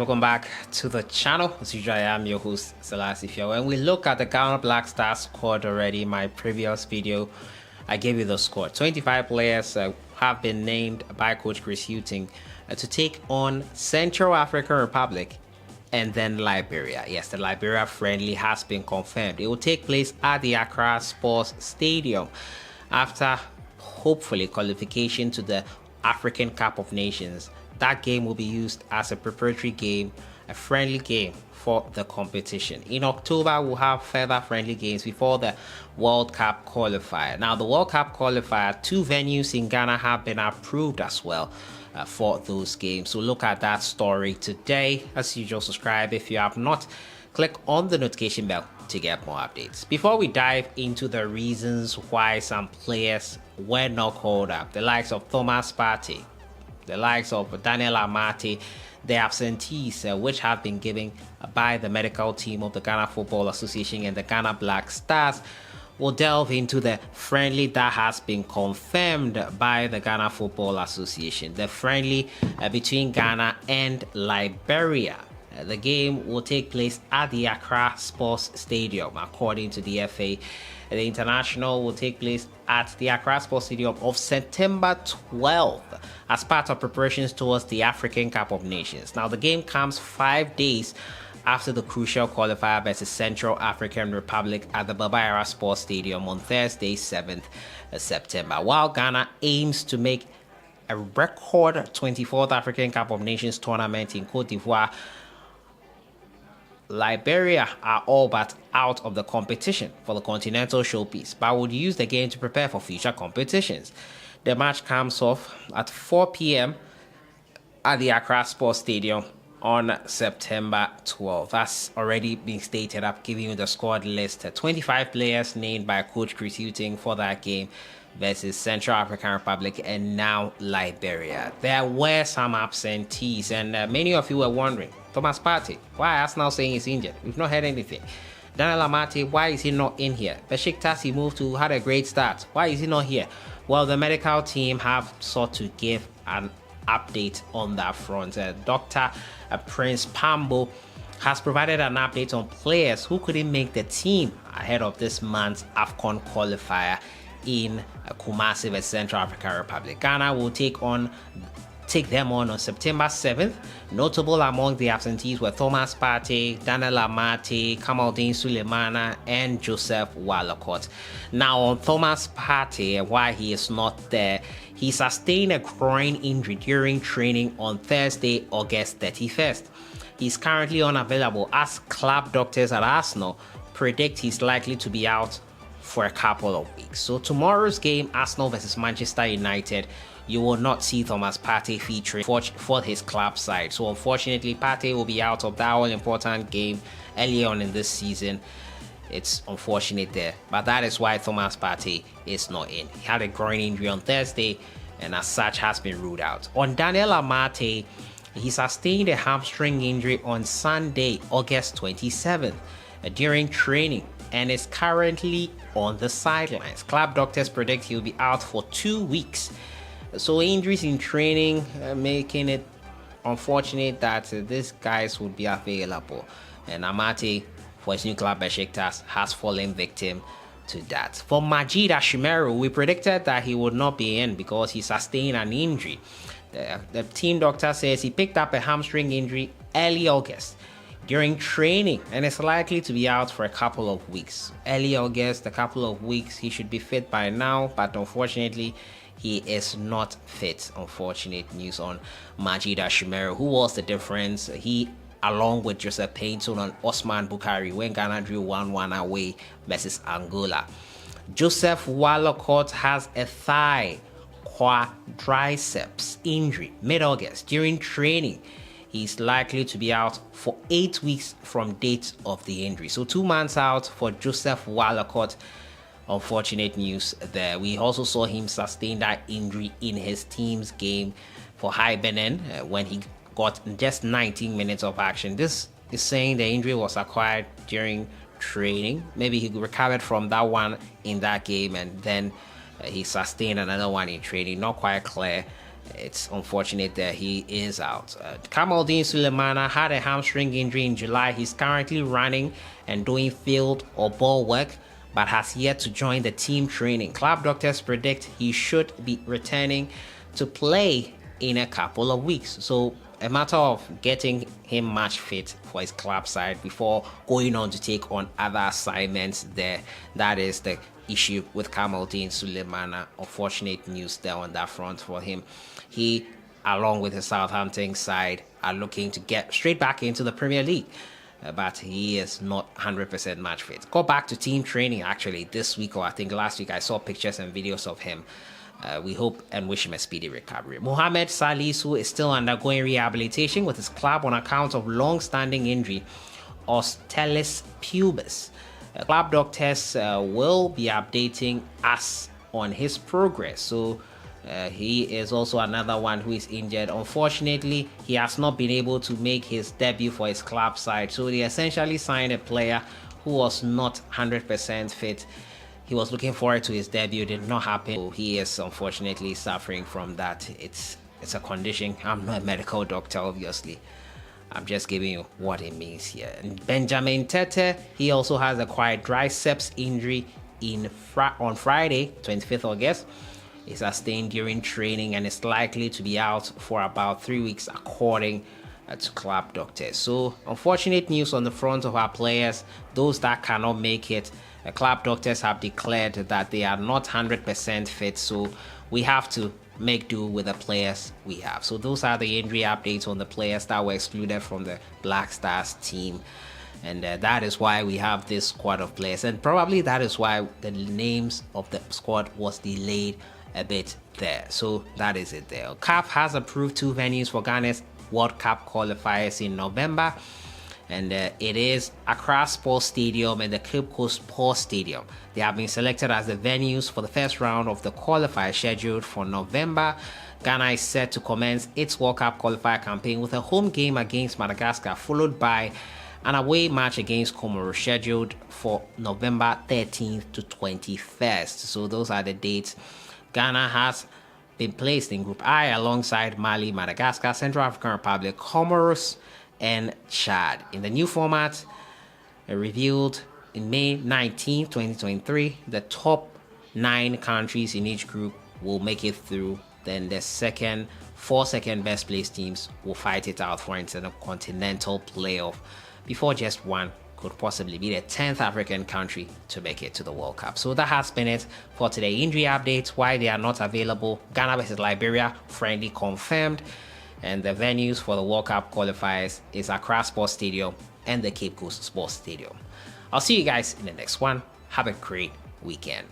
welcome back to the channel. As usual, I am your host Sellssi. When we look at the Ghana Black Stars squad already, in my previous video I gave you the squad. 25 players have been named by Coach Chris Hughton to take on Central African Republic and then Liberia. Yes, the Liberia friendly has been confirmed. It will take place at the Accra Sports Stadium after hopefully qualification to the African Cup of Nations. That game will be used as a preparatory game, a friendly game for the competition. In October, we'll have further friendly games before the World Cup qualifier. Now, the World Cup qualifier, 2 venues in Ghana have been approved as well for those games. So look at that story today. As usual, subscribe if you have not. Click on the notification bell to get more updates. Before we dive into the reasons why some players were not called up, the likes of Thomas Partey, the likes of Daniel Amartey, the absentees which have been given by the medical team of the Ghana Football Association and the Ghana Black Stars, we'll delve into the friendly that has been confirmed by the Ghana Football Association, the friendly between Ghana and Liberia. The game will take place at the Accra Sports Stadium, according to the FA. The international will take place at the Accra Sports Stadium of September 12th as part of preparations towards the African Cup of Nations. Now, the game comes 5 days after the crucial qualifier versus Central African Republic at the Baba Yara Sports Stadium on Thursday, 7th September. While Ghana aims to make a record 24th African Cup of Nations tournament in Cote d'Ivoire, Liberia are all but out of the competition for the continental showpiece, but would use the game to prepare for future competitions. The match comes off at 4 p.m. at the Accra Sports Stadium on September 12th. That's already been stated. I'm giving you the squad list. 25 players named by Coach Chris Hughton for that game versus Central African Republic and now Liberia. There were some absentees, and many of you were wondering, Thomas Partey, why Arsenal saying he's injured? We've not heard anything. Daniel Amartey, why is he not in here? Besiktas, he moved to, had a great start. Why is he not here? Well, the medical team have sought to give an update on that front. Dr. Prince Pambo has provided an update on players who couldn't make the team ahead of this month's AFCON qualifier in Kumasi vs Central African Republic. Ghana will take them on September 7th. Notable among the absentees were Thomas Partey, Daniel Amartey, Kamaldeen Sulemana, and Joseph Wallacott. Now, on Thomas Partey, why he is not there, he sustained a groin injury during training on Thursday, August 31st. He's currently unavailable as club doctors at Arsenal predict he's likely to be out for a couple of weeks. So tomorrow's game, Arsenal versus Manchester United, you will not see Thomas Partey featuring for his club side. So unfortunately, Partey will be out of that all-important game early on in this season. It's unfortunate there, but that is why Thomas Partey is not in. He had a groin injury on Thursday and as such has been ruled out. On Daniel Amartey, he sustained a hamstring injury on Sunday, August 27th during training and is currently on the sidelines. Club doctors predict he'll be out for 2 weeks. So injuries in training making it unfortunate that these guys would be available. And Amartey, for his new club Besiktas, has fallen victim to that. For Majid Ashimeru, we predicted that he would not be in because he sustained an injury. The team doctor says he picked up a hamstring injury early August during training and is likely to be out for a couple of weeks. Early August, a couple of weeks, he should be fit by now, but unfortunately, he is not fit. Unfortunate news on Majid Ashimeru. Who was the difference? He, along with Joseph Payton and Osman Bukari, when Ghana drew 1-1 away versus Angola. Joseph Wallacott has a thigh quadriceps injury mid-August during training. He's likely to be out for 8 weeks from date of the injury. So 2 months out for Joseph Wallacott. Unfortunate news there. We also saw him sustain that injury in his team's game for High Benin when he got just 19 minutes of action. This is saying the injury was acquired during training. Maybe he recovered from that one in that game and then he sustained another one in training. Not quite clear It's unfortunate that he is out. Kamaldeen Sulemana had a hamstring injury in July. He's currently running and doing field or ball work, but has yet to join the team training. Club doctors predict he should be returning to play in a couple of weeks. So a matter of getting him match fit for his club side before going on to take on other assignments there. That is the issue with Kamaldeen Sulemana. Unfortunate news there on that front for him. He, along with his Southampton side, are looking to get straight back into the Premier League. But he is not 100% match fit. Got back to team training actually this week, or I think last week. I saw pictures and videos of him. We hope and wish him a speedy recovery. Mohamed Salisu is still undergoing rehabilitation with his club on account of long-standing injury, osteolysis pubis. Club doctors will be updating us on his progress. So he is also another one who is injured. Unfortunately, he has not been able to make his debut for his club side. So they essentially signed a player who was not 100% fit. He was looking forward to his debut. It did not happen. So he is unfortunately suffering from that. It's a condition. I'm not a medical doctor, obviously. I'm just giving you what it means here. And Benjamin Tete, he also has a quadriceps injury on Friday, 25th August. He sustained during training and is likely to be out for about 3 weeks, according to club doctors. So unfortunate news on the front of our players. Those that cannot make it, club doctors have declared that they are not 100% fit. So we have to make do with the players we have. So those are the injury updates on the players that were excluded from the Black Stars team. And that is why we have this squad of players. And probably that is why the names of the squad was delayed a bit there. So that is it there. CAF has approved 2 venues for Ghana's World Cup qualifiers in November. And it is Accra Sports Stadium and the Cape Coast Sports Stadium. They have been selected as the venues for the first round of the qualifier scheduled for November. Ghana is set to commence its World Cup qualifier campaign with a home game against Madagascar, followed by an away match against Comoros scheduled for November 13th to 21st. So those are the dates. Ghana has been placed in Group I alongside Mali, Madagascar, Central African Republic, Comoros, and Chad. In the new format, revealed in May 19, 2023, the top 9 countries in each group will make it through. Then the 4 second best placed teams will fight it out for intercontinental playoff before just one could possibly be the 10th African country to make it to the World Cup. So that has been it for today. Injury updates, why they are not available. Ghana versus Liberia, friendly confirmed. And the venues for the World Cup qualifiers is Accra Sports Stadium and the Cape Coast Sports Stadium. I'll see you guys in the next one. Have a great weekend.